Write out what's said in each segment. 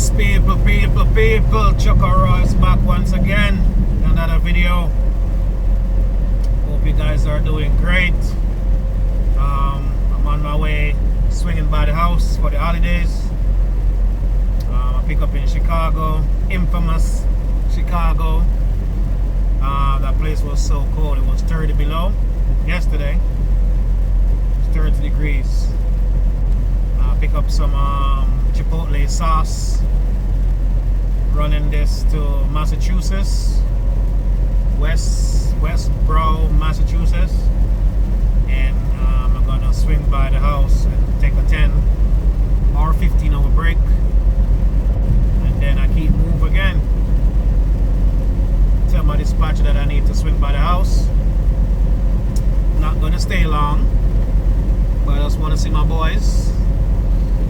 Yes, people, TruckerRoy is back once again with another video. Hope you guys are doing great. I'm on my way, swinging by the house for the holidays. I pick up in Chicago, infamous Chicago. That place was so cold, it was 30 below yesterday. It's 30 degrees. Pick up some Chipotle sauce, running this to Massachusetts, Westboro, Massachusetts, and I'm gonna swing by the house and take a 10 or 15 hour break, and then I keep move again. Tell my dispatcher that I need to swing by the house. Not gonna stay long, but I just want to see my boys.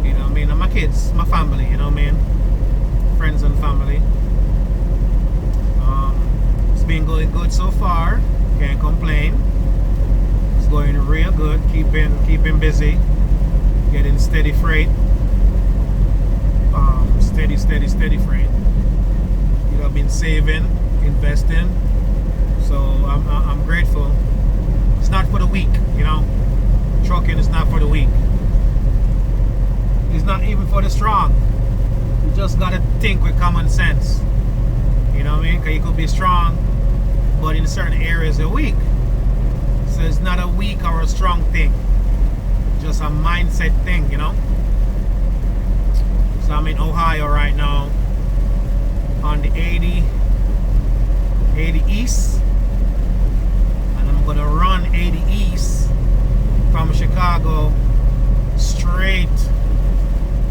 You know what I mean? And my kids, my family, you know what I mean? Friends and family. It's been going good so far. Can't complain. It's going real good. Keeping busy. Getting steady freight. Steady freight. You know, I've been saving, investing. So I'm grateful. It's not for the weak, you know? Trucking is not for the weak. It's not even for the strong. You just gotta think with common sense. You know what I mean? Because you could be strong, but in certain areas you're weak. So it's not a weak or a strong thing. Just a mindset thing, you know? So I'm in Ohio right now on the 80 East. And I'm gonna run 80 East from Chicago straight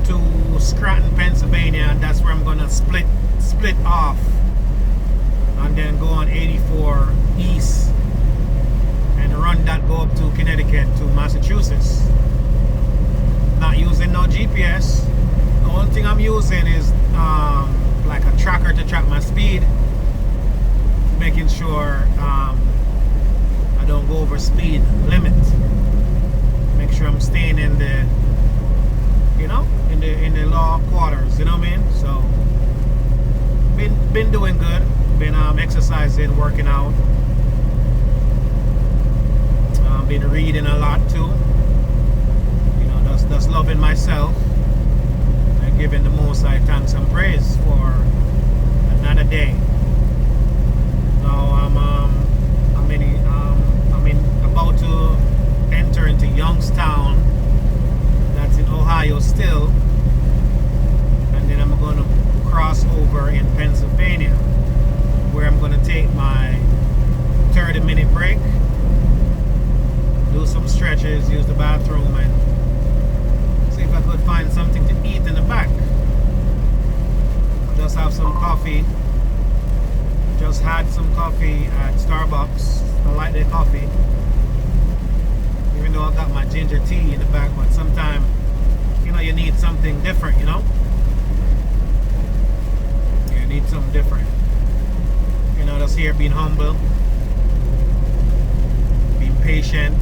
to Scranton, Pennsylvania, and that's where I'm gonna split off and then go on 84 East and run that, go up to Connecticut to Massachusetts. Not using no GPS. The only thing I'm using is like a tracker to track my speed, making sure I don't go over speed limit. Make sure I'm staying in the, you know, in the law quarters, you know what I mean? So been doing good. Been exercising, working out. Been reading a lot too. You know, that's loving myself and giving the Most High thanks and praise for another day. Now I'm about to enter into Youngstown. That's in Ohio still, and then I'm going to cross over in Pennsylvania, where I'm going to take my 30-minute break, do some stretches, use the bathroom, and see if I could find something to eat in the back. I'll just have some coffee. Just had some coffee at Starbucks. I like their coffee, even though I got my ginger tea in the back, but sometimes, you know, you need something different, you know? You need something different. You know, just here being humble, being patient.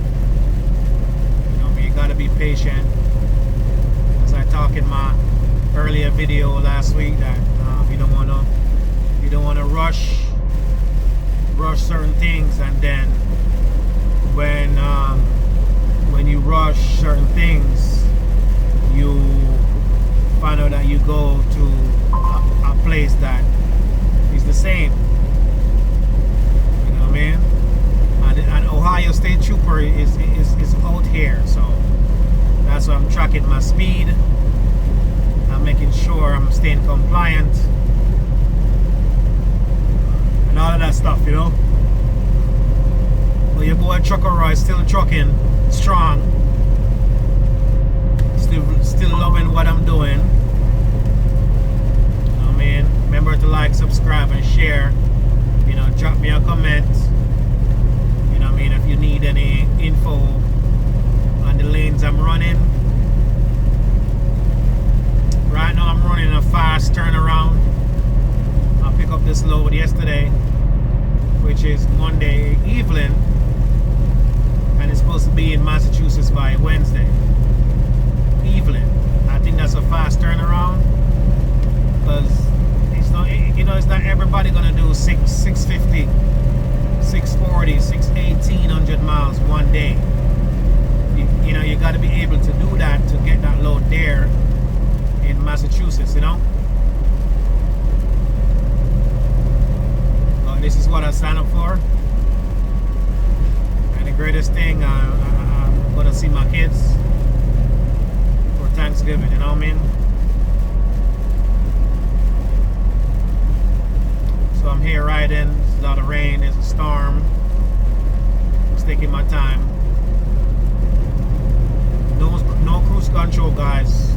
You know, you gotta be patient. As I talked in my earlier video last week, that you don't wanna rush certain things, and then when you rush certain things, you find out that you go to a place that is the same. You know what I mean? And Ohio State Trooper is out here, so that's why I'm tracking my speed. I'm making sure I'm staying compliant and all of that stuff, you know. But your boy TruckerRoy still trucking strong. Still loving what I'm doing. You know what I mean? Remember to like, subscribe, and share. You know, drop me a comment. You know what I mean? If you need any info on the lanes I'm running. Right now I'm running a fast turnaround. I picked up this load yesterday, which is Monday evening, and it's supposed to be in Massachusetts by Wednesday evening. I think that's a fast turnaround. do 650, 640, 1800 miles one day. You know, you got to be able to do that to get that load there in Massachusetts, you know. This is what I signed up for. And the greatest thing, I'm going to see my kids for Thanksgiving, you know what I mean? So I'm here riding. There's a lot of rain. There's a storm. Just taking my time. No cruise control, guys.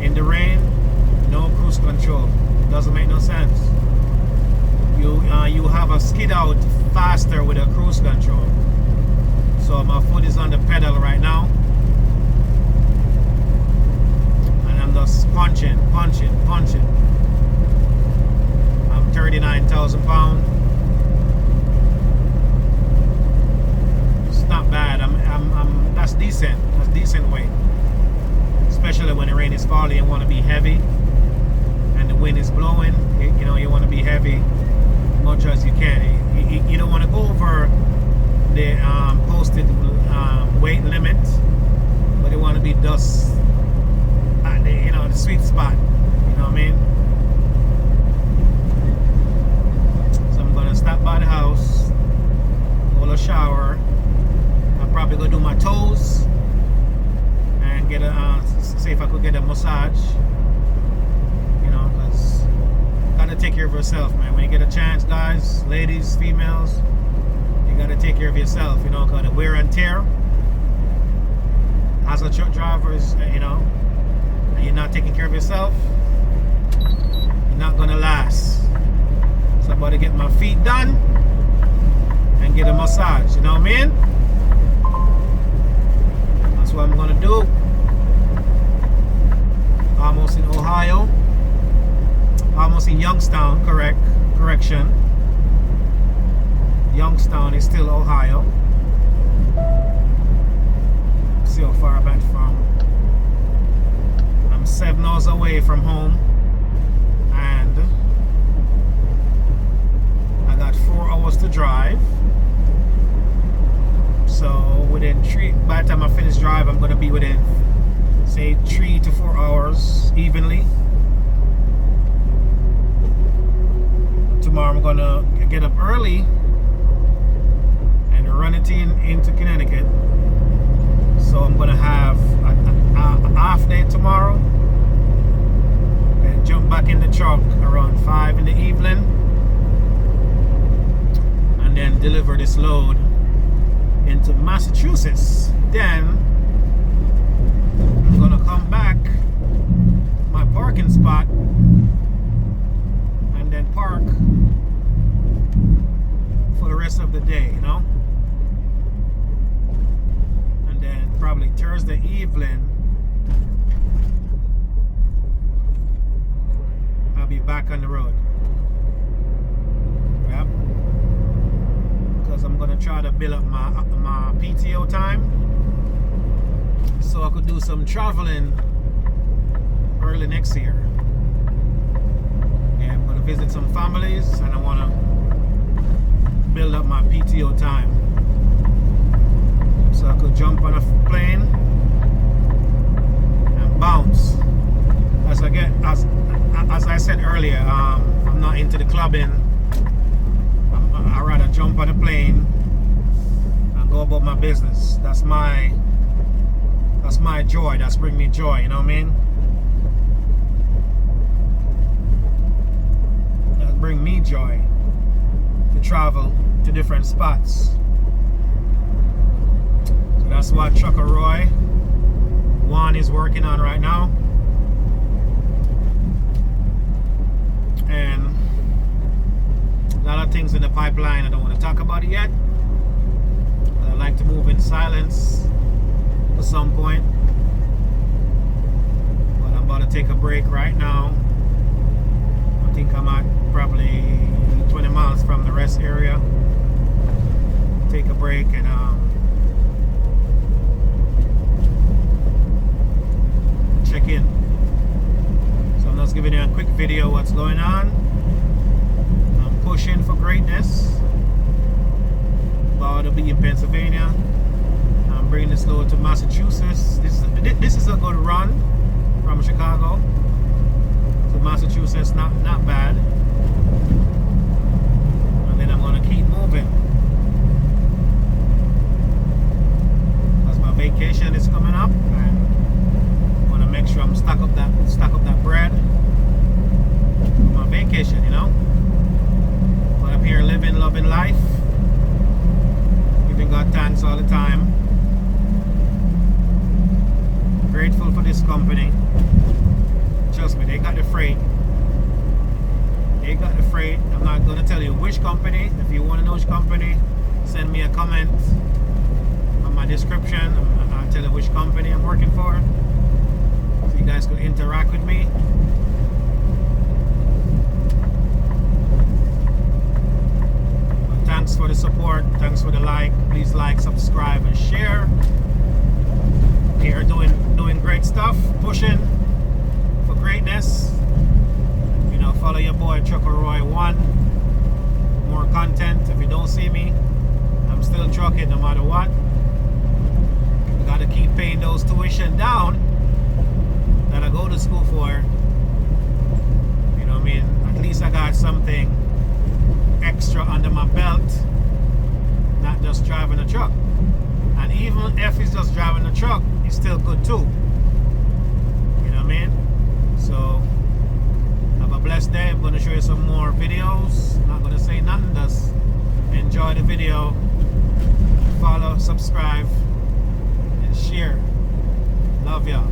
In the rain, no cruise control. Doesn't make no sense. You have a skid out faster with a cruise control. So my foot is on the pedal right now, and I'm just punching. I'm 39,000 pounds. It's not bad. That's decent. That's decent weight, especially when the rain is falling. You want to be heavy, and the wind is blowing. You know, you want to be heavy much as you can. You don't want to go over the posted weight limit, but you want to be just at the, you know, the sweet spot. You know what I mean? So I'm gonna stop by the house, hold a shower. I'll probably go do my toes and get a see if I could get a massage. You know, because gotta take care of yourself, man. When you get a chance, guys, ladies, females, you gotta take care of yourself, you know, because the wear and tear as a truck driver is, you know, and you're not taking care of yourself, you're not gonna last. So I'm about to get my feet done and get a massage, you know what I mean? That's what I'm gonna do. Almost in Ohio. Almost in Youngstown, correction. Youngstown is still Ohio. See how far back from. I'm 7 hours away from home, and I got 4 hours to drive. So within by the time I finish drive, I'm gonna be within, say, 3 to 4 hours evenly. Tomorrow I'm gonna get up early and run it into Connecticut. So I'm gonna have a half day tomorrow and jump back in the truck around 5 in the evening and then deliver this load into Massachusetts. Then I'm gonna come back my parking spot and then park for the rest of the day, you know. And then probably Thursday evening I'll be back on the road. Yep. Because I'm gonna try to build up my PTO time so I could do some traveling early next year. Yeah, I'm gonna visit some families and I wanna build up my PTO time so I could jump on a plane and bounce. As I said earlier, I'm not into the clubbing. I'd rather jump on a plane and go about my business. That's my joy. That's bring me joy. You know what I mean? That bring me joy to travel to different spots. So that's what TruckerRoy1 is working on right now. And a lot of things in the pipeline. I don't want to talk about it yet. But I like to move in silence at some point. But I'm about to take a break right now. I think I'm at probably 20 miles from the rest area. Take a break and check in. So I'm just giving you a quick video of what's going on. I'm pushing for greatness. About to be in Pennsylvania. I'm bringing this load to Massachusetts. This is a good run from Chicago to Massachusetts. Not bad. And then I'm gonna keep moving. As my vacation is coming up, and I wanna make sure I'm stock up that bread for my vacation, you know. But I'm here living, loving life, giving God thanks all the time. Grateful for this company. Trust me, they got the freight. They got the freight. I'm not gonna tell you which company. If you want to know which company, send me a comment on my description. I'll tell you which company I'm working for, so you guys could interact with me. But thanks for the support. Thanks for the like. Please like, subscribe, and share. Here doing great stuff, pushing for greatness. You know, follow your boy TruckerRoy1. More content. If you don't see me, I'm still trucking no matter what. You gotta keep paying those tuition down that I go to school for. You know what I mean? At least I got something extra under my belt, not just driving a truck. And even if he's just driving a truck, he's still good too. You know what I mean? So have a blessed day. I'm going to show you some more videos. I'm not going to say nothing. Just enjoy the video. Follow, subscribe, and share. Love y'all.